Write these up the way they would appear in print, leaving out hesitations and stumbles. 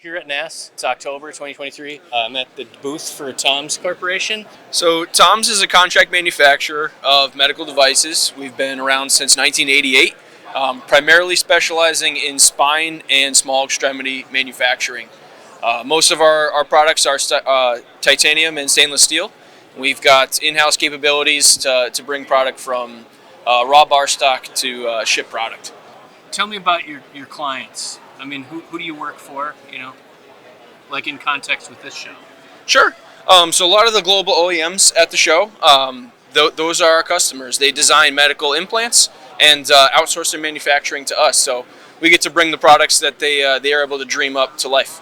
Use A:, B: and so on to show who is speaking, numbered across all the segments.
A: Here at NASS, it's October 2023. I'm at the booth for Tomz Corporation.
B: So Tomz is a contract manufacturer of medical devices. We've been around since 1988, primarily specializing in spine and small extremity manufacturing. Most of our products are titanium and stainless steel. We've got in-house capabilities to bring product from raw bar stock to ship product.
A: Tell me about your clients. I mean, who do you work for, like in context with this show?
B: Sure. So a lot of the global OEMs at the show, those are our customers. They design medical implants and outsource their manufacturing to us. So we get to bring the products that they are able to dream up to life.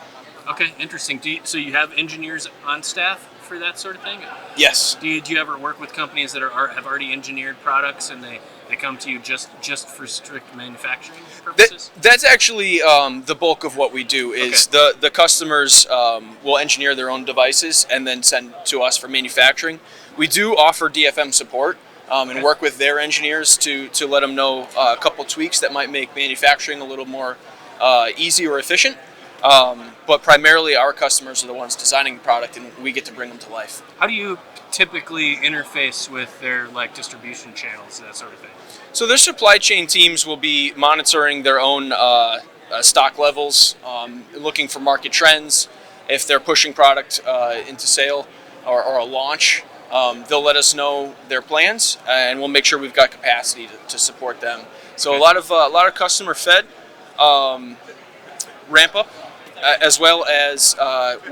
A: Okay, interesting. So you have engineers on staff for that sort of thing?
B: Yes.
A: Do you ever work with companies that have already engineered products and they come to you just for strict manufacturing purposes?
B: That's actually the bulk of what we do is the customers will engineer their own devices and then send to us for manufacturing. We do offer DFM support and work with their engineers to let them know a couple tweaks that might make manufacturing a little more easy or efficient. But primarily our customers are the ones designing the product and we get to bring them to life.
A: How do you typically interface with their distribution channels, that sort of thing?
B: So their supply chain teams will be monitoring their own stock levels, looking for market trends. If they're pushing product into sale or a launch, they'll let us know their plans, and we'll make sure we've got capacity to support them. So a lot of customer fed ramp up, as well as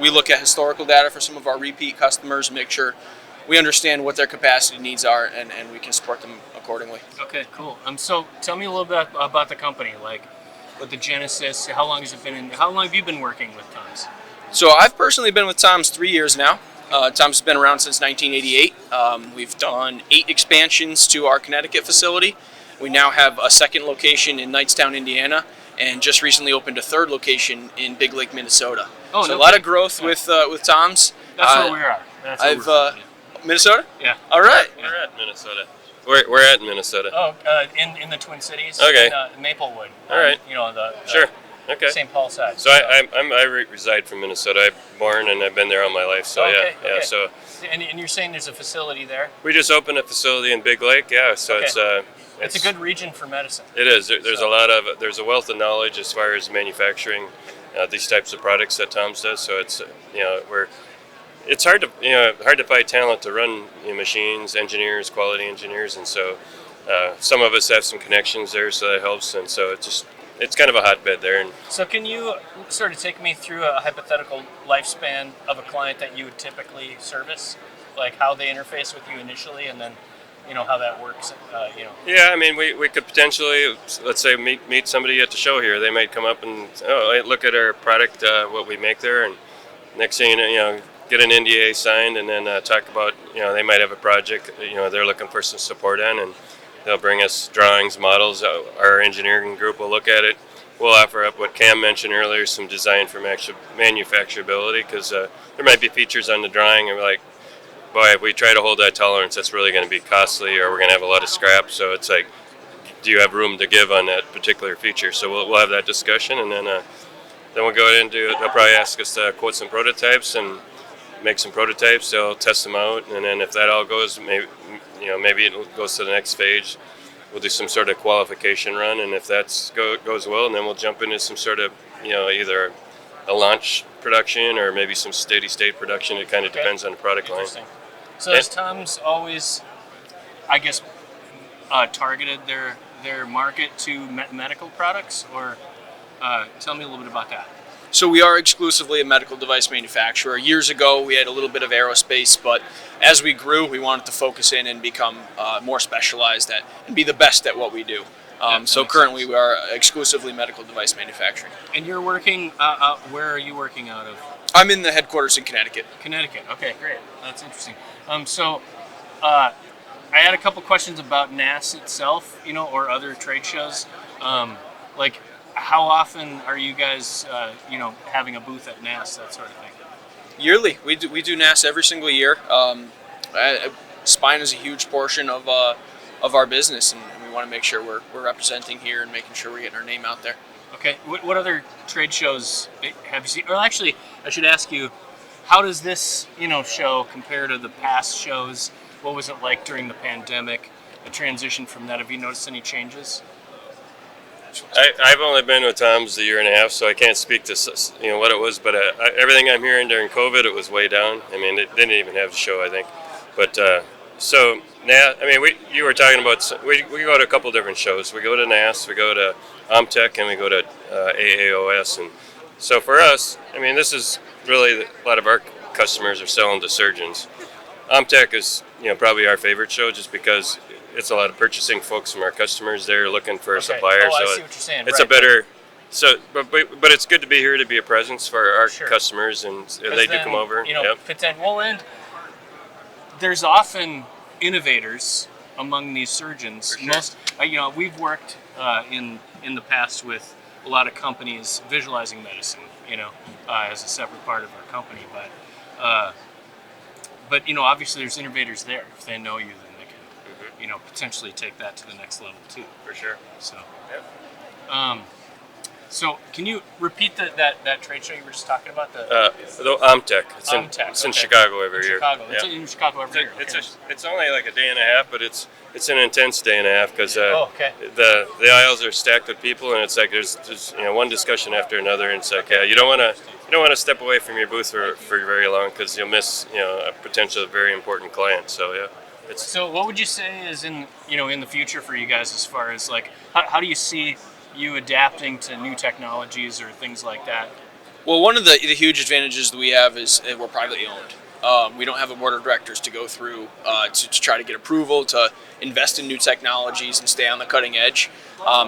B: we look at historical data for some of our repeat customers, make sure we understand what their capacity needs are, and we can support them accordingly.
A: Okay, cool. So tell me a little bit about the company, like with the genesis. How long has it been? How long have you been working with Tomz?
B: So I've personally been with Tomz 3 years now. Tomz has been around since 1988. We've done 8 expansions to our Connecticut facility. We now have a second location in Knightstown, Indiana, and just recently opened a third location in Big Lake, Minnesota.
A: Oh,
B: so a lot of growth with Tomz.
A: That's where we are. That's where we're from,
B: Minnesota?
A: Yeah.
B: All right.
C: We're at Minnesota. We're at Minnesota.
A: Oh, in the Twin Cities.
C: Okay.
A: In Maplewood.
C: All right.
A: The
C: Sure. Okay.
A: St. Paul side.
C: So I reside from Minnesota. I'm born and I've been there all my life. So
A: okay.
C: yeah. So.
A: And you're saying there's a facility there?
C: We just opened a facility in Big Lake. Yeah. So it's
A: a good region for medicine.
C: It is. There's a wealth of knowledge as far as manufacturing these types of products that Tomz does. So it's it's hard to find talent to run machines, engineers, quality engineers, and so some of us have some connections there, so that helps. And so it's kind of a hotbed there. And
A: so can you sort of take me through a hypothetical lifespan of a client that you would typically service, like how they interface with you initially, and then how that works?
C: Yeah, I mean, we could potentially, let's say, meet somebody at the show here. They might come up and look at our product, what we make there, and next thing get an NDA signed, and then talk about they might have a project they're looking for some support on, and they'll bring us drawings, models. Our engineering group will look at it. We'll offer up what Cam mentioned earlier, some design for manufacturability, because there might be features on the drawing, and we're like, boy, if we try to hold that tolerance, that's really going to be costly, or we're going to have a lot of scrap. So it's like, do you have room to give on that particular feature? So we'll have that discussion, and then we'll go into. They'll probably ask us to quote some prototypes and make some prototypes. They'll test them out, and then if that all goes, maybe it goes to the next stage. We'll do some sort of qualification run, and if that goes well, and then we'll jump into some sort of either a launch production or maybe some steady state production. It kind of depends on the product line.
A: So has Tomz always, I guess, targeted their market to medical products, or tell me a little bit about that?
B: So we are exclusively a medical device manufacturer. Years ago, we had a little bit of aerospace, but as we grew, we wanted to focus in and become more specialized and be the best at what we do. So currently, we are exclusively medical device manufacturing.
A: And you're working, where are you working out of?
B: I'm in the headquarters in Connecticut.
A: Connecticut, okay, great. That's interesting. So I had a couple questions about NASS itself, or other trade shows. Like, how often are you guys, having a booth at NASS, that sort of thing?
B: Yearly. We do NASS every single year. Spine is a huge portion of our business, and we want to make sure we're representing here and making sure we're getting our name out there.
A: Okay. What other trade shows have you seen? Or actually, I should ask you, how does this show compare to the past shows? What was it like during the pandemic? The transition from that. Have you noticed any changes?
C: I've only been with Tomz a year and a half, so I can't speak to what it was. But everything I'm hearing during COVID, it was way down. I mean, they didn't even have the show, I think. But so now, I mean, you were talking about we go to a couple different shows. We go to NASS, we go to OMTech, and we go to AAOS. And so for us, I mean, this is really a lot of our customers are selling to surgeons. OMTech is probably our favorite show just because it's a lot of purchasing folks from our customers. They're looking for a supplier,
A: I
C: so
A: see what you're saying.
C: it's
A: Right.
C: a better. So, but it's good to be here to be a presence for our
A: Sure.
C: customers, and they do come over. Yep.
A: Fits in. Well, and there's often innovators among these surgeons.
C: For sure.
A: Most, we've worked in the past with a lot of companies visualizing medicine, as a separate part of our company. But obviously there's innovators there. If they know you, then they can, potentially take that to the next level too.
C: For sure.
A: So,
C: Yep.
A: So can you repeat that trade show you were just talking about?
C: The OMTech. It's in
A: okay.
C: Chicago every year.
A: Chicago.
C: Yeah.
A: It's in Chicago every year. Okay.
C: It's only like a day and a half, but it's an intense day and a half because
A: okay.
C: the aisles are stacked with people, and it's like there's one discussion after another, and it's like you don't want to step away from your booth for very long because you'll miss a potential very important client. So yeah.
A: So what would you say is in the future for you guys as far as like how do you see you adapting to new technologies or things like that?
B: Well, one of the huge advantages that we have is we're privately owned. We don't have a board of directors to go through to try to get approval to invest in new technologies and stay on the cutting edge.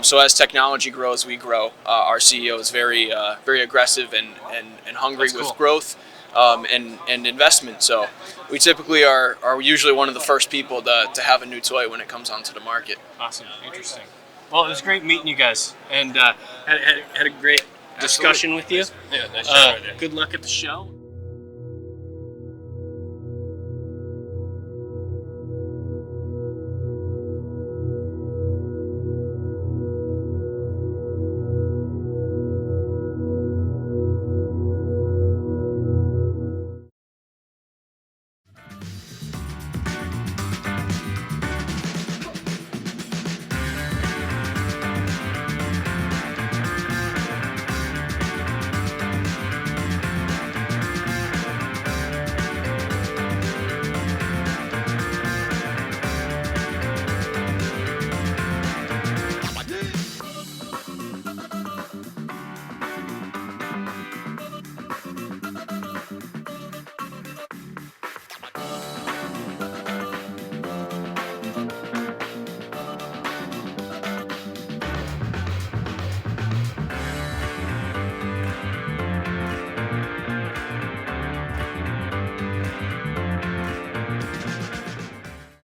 B: So as technology grows, we grow. Our CEO is very aggressive and hungry
A: That's cool.
B: with growth and investment. So we typically are usually one of the first people to have a new toy when it comes onto the market.
A: Awesome. Interesting. Well, it was great meeting you guys, and had a great discussion with you.
C: Yeah, nice chatting with you.
A: Good luck at the show.